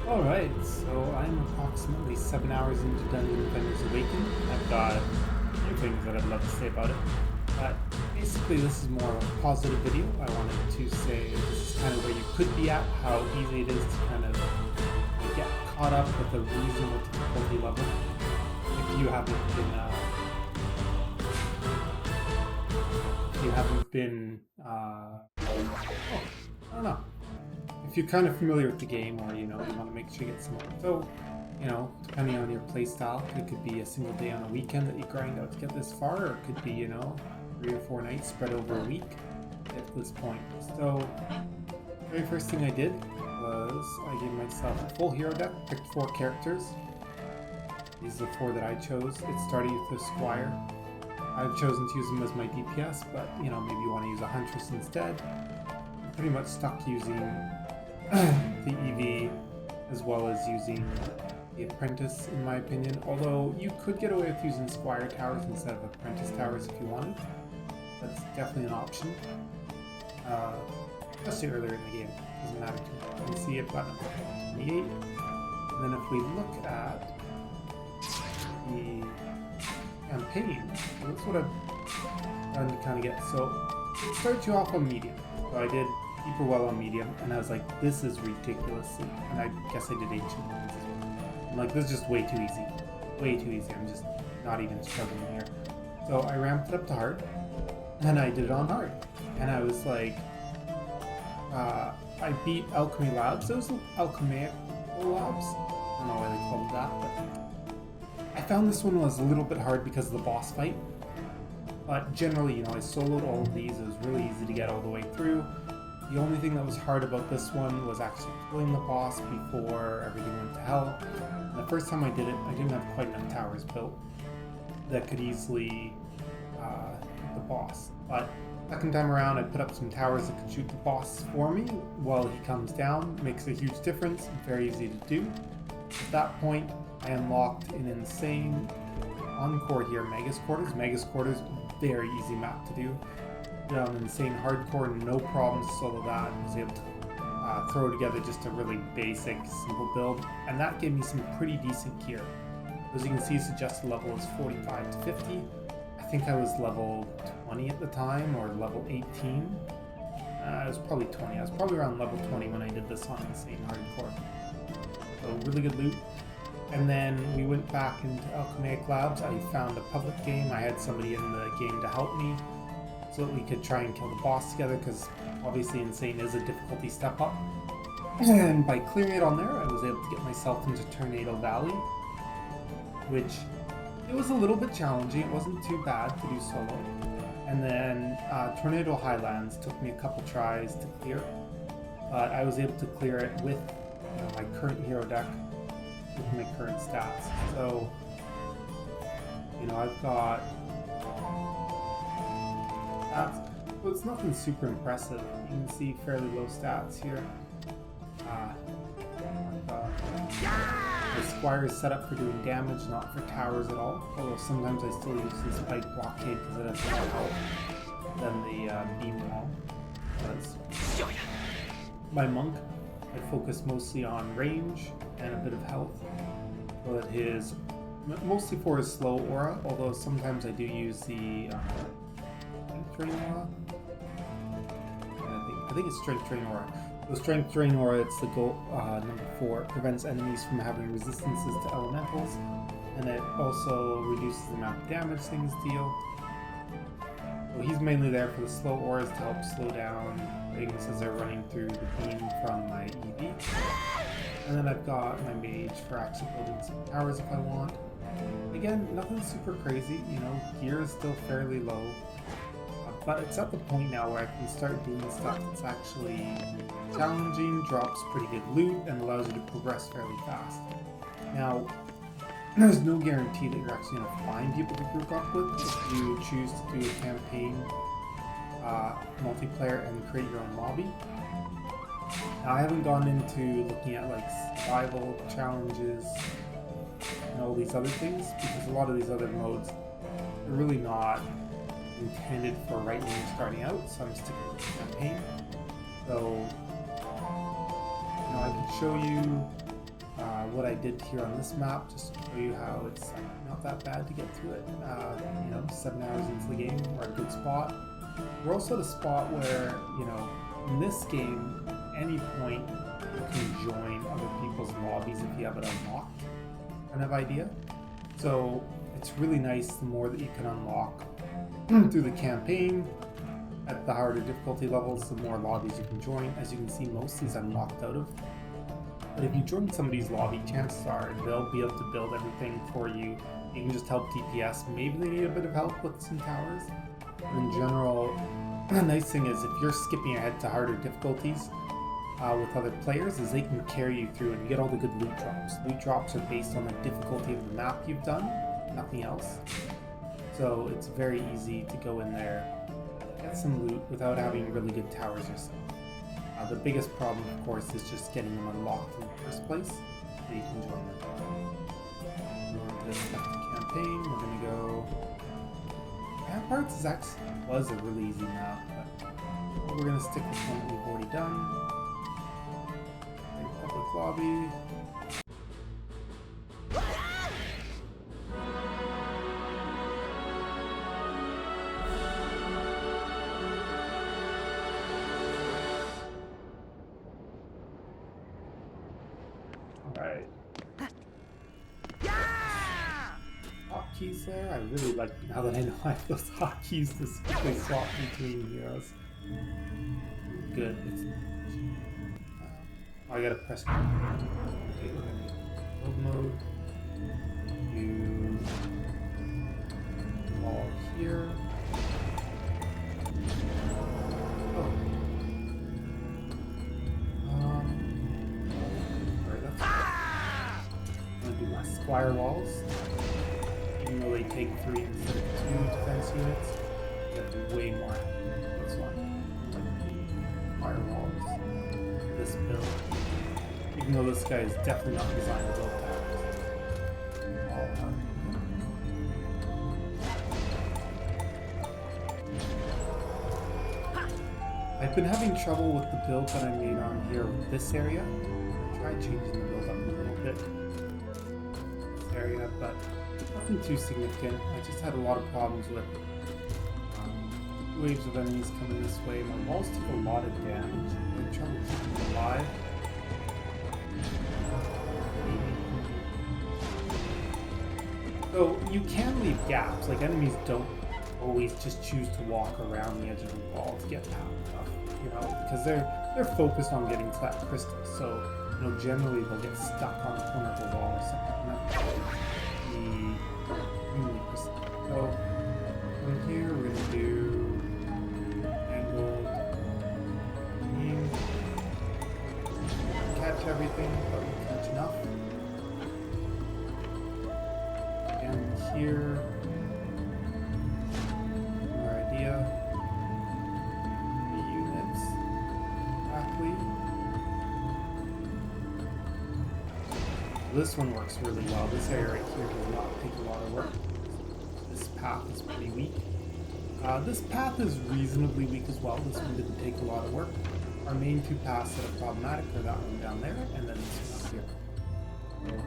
Alright, so I'm approximately 7 hours into Dungeon Defenders Awakened. I've got a few things that I'd love to say about it. But basically this is more of a positive video. I wanted to say this is kind of where you could be at, how easy it is to kind of get caught up with a reasonable difficulty level. If you haven't been, I don't know. If you're kind of familiar with the game, or you want to make sure you get some. So, depending on your playstyle, it could be a single day on a weekend that you grind out to get this far, or it could be 3 or 4 nights spread over a week at this point. So, the very first thing I did was I gave myself a full hero deck, picked 4 characters. These are the 4 that I chose. It started with the Squire. I've chosen to use them as my DPS, but maybe you want to use a Huntress instead. I'm pretty much stuck using the EV as well as using the Apprentice, in my opinion. Although you could get away with using Squire Towers instead of Apprentice Towers if you wanted. That's definitely an option. Especially earlier in the game. Doesn't matter too much. You can see I've got number 28. And then if we look at the campaign, so that's what I've done to kind of get. So it starts you off on medium. So I did super well on medium, and I was like, this is ridiculously, and I guess I did ancient ones as well. I'm like, this is just way too easy. Way too easy. I'm just not even struggling here. So I ramped it up to hard, and I did it on hard. And I was like, I beat Alchemy Labs. Those Alchemy Labs. I don't know why they called it that, but I found this one was a little bit hard because of the boss fight. But generally, I soloed all of these. It was really easy to get all the way through. The only thing that was hard about this one was actually killing the boss before everything went to hell. And the first time I did it, I didn't have quite enough towers built that could easily hit the boss. But second time around, I put up some towers that could shoot the boss for me while he comes down. Makes a huge difference. Very easy to do. At that point, I unlocked an insane encore here, Magus Quarters. Magus Quarters, very easy map to do. Did an insane hardcore, no problems to solo that. I was able to throw together just a really basic, simple build, and that gave me some pretty decent gear. As you can see, suggested level is 45 to 50. I think I was level 20 at the time, or level 18. It was probably 20. I was probably around level 20 when I did this on insane hardcore. So really good loot. And then we went back into Alchemaic Labs. I found a public game. I had somebody in the game to help me so that we could try and kill the boss together, because obviously Insane is a difficulty step up. And by clearing it on there, I was able to get myself into Tornado Valley, which it was a little bit challenging. It wasn't too bad to do solo. And then Tornado Highlands took me a couple tries to clear, but I was able to clear it with my current hero deck, with my current stats. So, I've got stats, but it's nothing super impressive. You can see fairly low stats here. The Squire is set up for doing damage, not for towers at all. Although sometimes I still use the Spike Blockade because it has more health than the Beam Wall does. My Monk, I focus mostly on range and a bit of health, but mostly for his slow aura, although sometimes I do use the strength drain aura. I think it's strength drain aura. The strength drain aura, it's the goal, number 4, prevents enemies from having resistances to elementals, and it also reduces the amount of damage things deal. So he's mainly there for the slow auras to help slow down things as they're running through the beam from my EV. And then I've got my mage for actually building some towers if I want. Again, nothing super crazy, gear is still fairly low. But it's at the point now where I can start doing stuff that's actually challenging, drops pretty good loot, and allows you to progress fairly fast. Now, there's no guarantee that you're actually going to find people to group up with if you choose to do a campaign multiplayer and create your own lobby. Now, I haven't gone into looking at survival challenges and all these other things, because a lot of these other modes are really not intended for right when you're starting out, so I'm sticking with the campaign. So, I can show you what I did here on this map, just to show you how it's not that bad to get through it. 7 hours into the game, we're at a good spot. We're also at a spot where, in this game, any point you can join other people's lobbies if you have it unlocked, kind of idea. So it's really nice the more that you can unlock through the campaign. At the harder difficulty levels, the more lobbies you can join. As you can see, most of these I'm locked out of. But if you join somebody's lobby, chances are they'll be able to build everything for you. You can just help DPS. Maybe they need a bit of help with some towers. But in general, the nice thing is if you're skipping ahead to harder difficulties with other players, is they can carry you through and you get all the good loot drops. Loot drops are based on the difficulty of the map you've done, nothing else. So it's very easy to go in there, get some loot without having really good towers yourself. The biggest problem, of course, is just getting them unlocked in the first place, so you can join them. We're on to the campaign. We're going to go... Ramparts was a really easy map, but we're going to stick with one that we've already done. Public lobby. Alright. Hotkeys there. I really like, now that I know I have those hotkeys to quickly swap between heroes. Good. I gotta press. Okay, we're gonna build mode. You all here. Oh. Alright, that's good. I'm gonna do my squire walls. Even though they take 3 instead of 2 defense units, you have to do way more. This one. Squire walls. This build. Even though this guy is definitely not designed to build towers. I've been having trouble with the build that I made on here with this area. I tried changing the build up a little bit. This area, but nothing too significant. I just had a lot of problems with waves of enemies coming this way. My walls took a lot of damage. I had trouble keeping them alive. So you can leave gaps, like enemies don't always just choose to walk around the edge of the wall to get past stuff, because they're focused on getting to that crystal. So, generally they'll get stuck on the corner of the wall or something. So from here we're gonna do angled beam. Catch everything, but we catch enough. Here, our idea, the units, exactly. This one works really well. This area right here does not take a lot of work. This path is pretty weak. This path is reasonably weak as well. This one didn't take a lot of work. Our main 2 paths that are problematic are that one down there and then this one up here.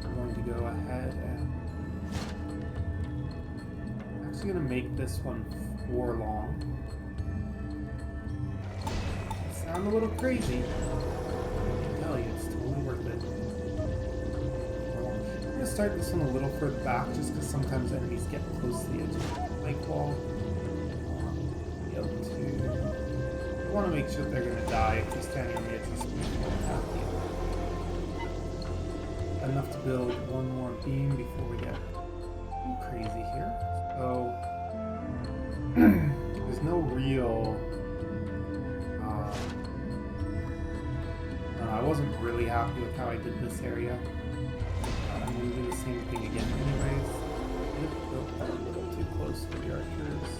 So we're going to go ahead and I'm going to make this one 4 long. Sound a little crazy. I can tell you, it's totally worth it. I'm going to start this one a little further back just because sometimes enemies get close to the edge of the lake wall. Be able to... I want to make sure they're going to die if they're standing on the edge of the speed wall attack you. Enough to build 1 more beam before we get too crazy here. So, there's no real, I wasn't really happy with how I did this area. I'm going to do the same thing again anyways. I built that a little too close to the archers.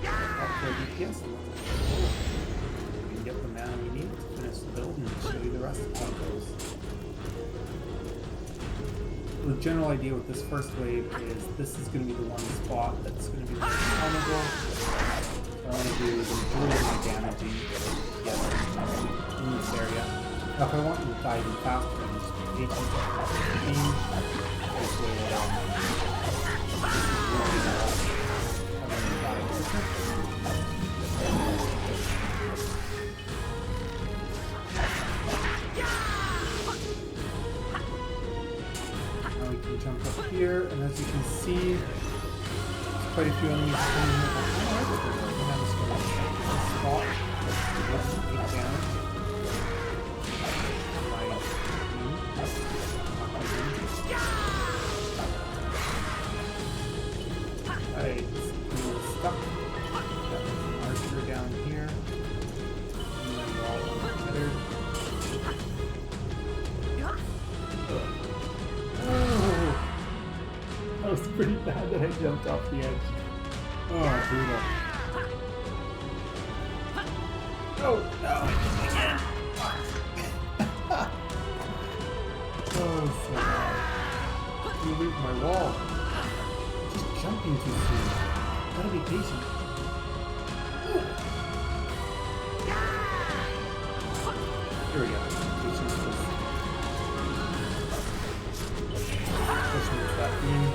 Up for DPS, we can get the mana we need to finish the build and show you the rest of how it goes. The general idea with this first wave is this is going to be the one spot that's going to be most vulnerable. What I want to do is majority of my damaging in this area. Now, if I want you to die even faster, then just be patient. This way, this is really having you die quicker. Now we can jump up here, and as you can see, there's quite a few enemies coming here. We have this spot. Let's take damage. Alright, stuck. Got an archer down here. And then we're all untethered. Oh! That was pretty bad that I jumped off the edge. Oh, brutal. Oh, no! Again! Oh, so bad. You leave my wall. Just jumping too soon. Gotta be patient. Here we go. Patience is... Pushing with that beam.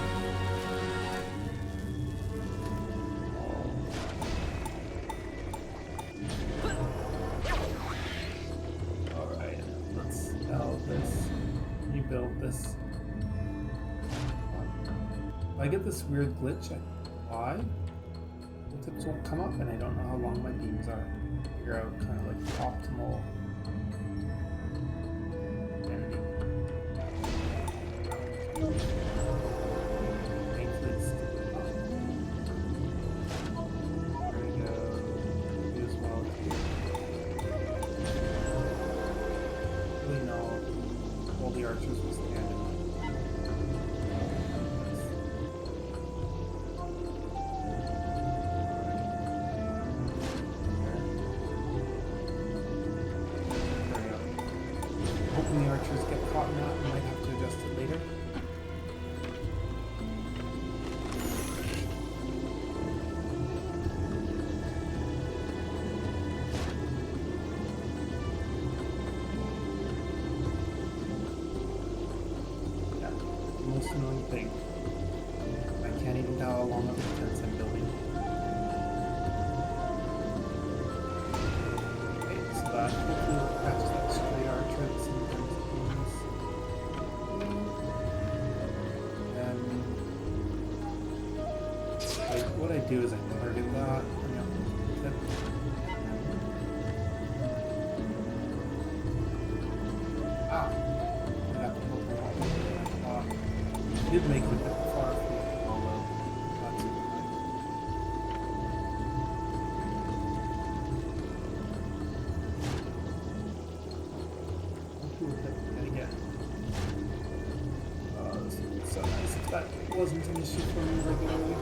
Alright, let's build this. Rebuild this. If I get this weird glitch, why? The tips won't come up, and I don't know how long my beams are. Figure out kind of like the optimal ending. Thankfully it's still up. There we go. Do as well here. Really no, all the archers will stand in. Hoping the archers get caught in that, we might have to adjust it later. Yeah, the most annoying thing. I can't even tell how long of the defense I'm building. Okay, so that hopefully will catch that stray archer that's in the beams. And what I do is I target that, bring up the tip. Ah! I have to hook them all. It did make it a bit far from the wall though. That's it. This would be so nice if that wasn't an issue for me regularly.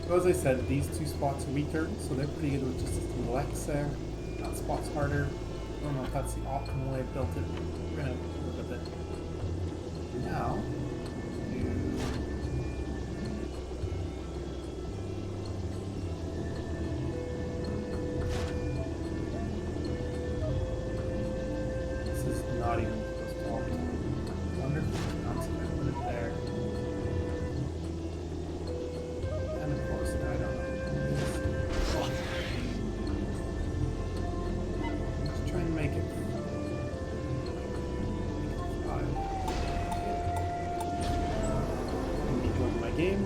So as I said, these two spots are weaker, so they're pretty good with just a little X there. That spot's harder. I don't know if that's the optimal way I built it. We're gonna look at it. Now, this is not even close to optimal. I wonder if it's not so I put it there. And of course, I don't know. Let's try and make it 5. I'm enjoying my game.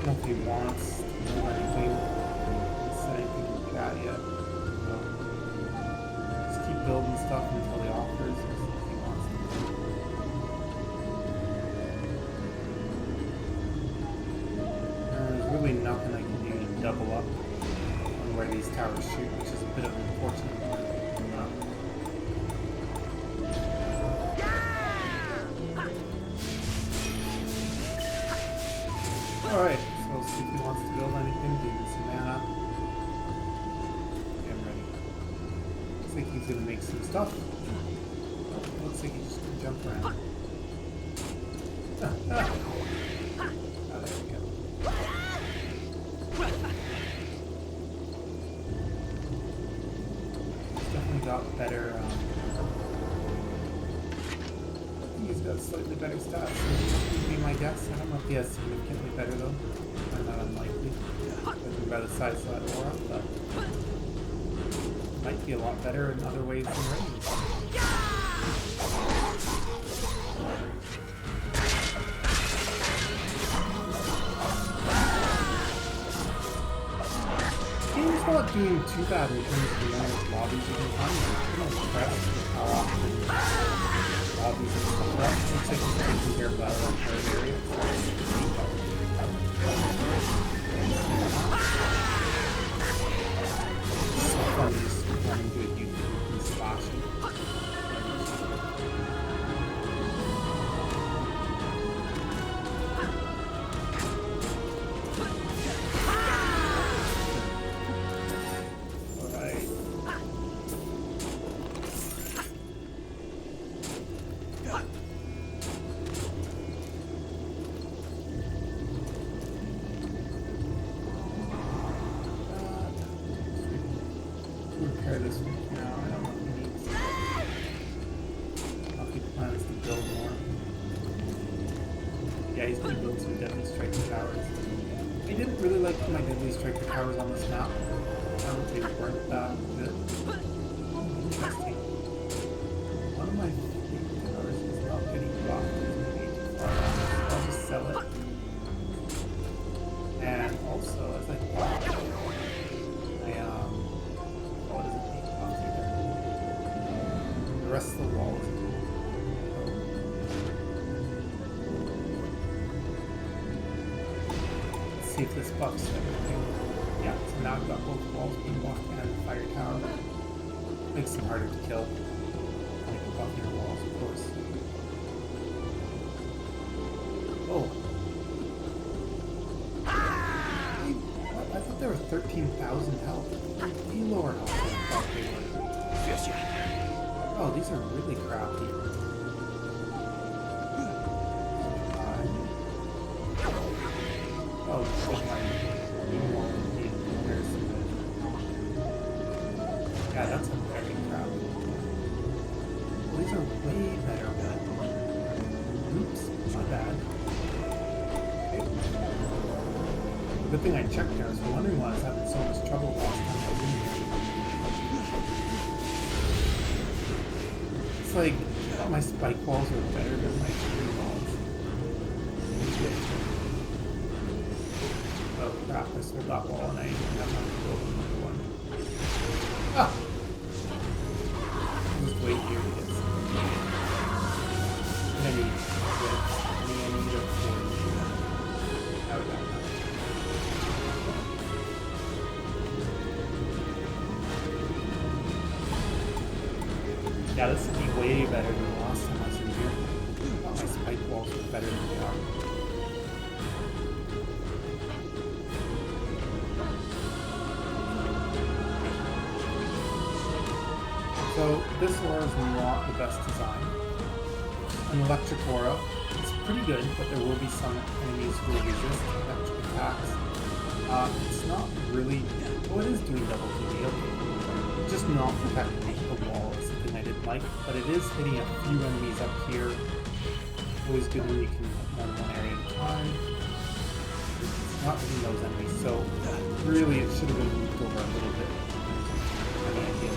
If he wants to do anything, said anything in chat yet. So just keep building stuff until he offers if he wants to. There's really nothing I can do to double up on where these towers shoot, which is a bit of an unfortunate part. Alright, so let's see if he wants to build anything. Give him some mana. Okay, I'm ready. Looks like he's gonna make some stuff. Oh, looks like he's just gonna jump around. Oh, there we go. He's definitely got better, he's got slightly better stats, so would be my guess. I don't know if he has significantly better though. I'm not unlikely. Judging by the size of that aura, but might be a lot better in other ways than range. Game's not doing too bad in terms of the amount of lobbies you can find. I'm pretty impressed with how often lobbies and stuff are. Looks like he's taking care of that entire area. It's so fun just running to a YouTube and slashing. Repair this one for now. I don't know if he needs. I'll keep plans to build more. Yeah, he's gonna build some Deadly Striker towers. I didn't really like my Deadly Striker towers on this map. I don't think they weren't that good. Interesting. One of my favorite towers is not getting blocked. It's way too far off. I'll just sell it. And also, as I thought, the rest of the wall is Let's see if this buffs everything. Yeah, so now I've got both walls being buffed and the fire tower. Makes them harder to kill. Like the buffing the walls, of course. Oh. I thought they were 13,000 health. They're way lower health than I thought they were. Yes, yeah. Oh, these are really crappy. Oh, shit, my new one in comparison. Yeah, that's a very crappy. Well, these are way better. Oops, my bad. Okay. Good thing I checked there. I was wondering why I was having so much trouble last time I was in here. It's like, I thought my spike walls were better than my tree walls. Oh crap, I sold that wall and I have to build another one. Ah! I'll just wait here to get some. And I need bricks. I need a forge. Now we got that. Yeah, this would be way better than the last time I was in here. I thought my spike walls were better than they are. So this aura is not the best design. An electric aura is pretty good, but there will be some enemies who will resist electric attacks. It's not really... Oh, it is doing double DDA. It's just not protecting the wall. It's something I didn't like, but it is hitting a few enemies up here. Always good when you can hit one area at a time. It's not hitting those enemies, so really it should have been moved over a little bit. I mean,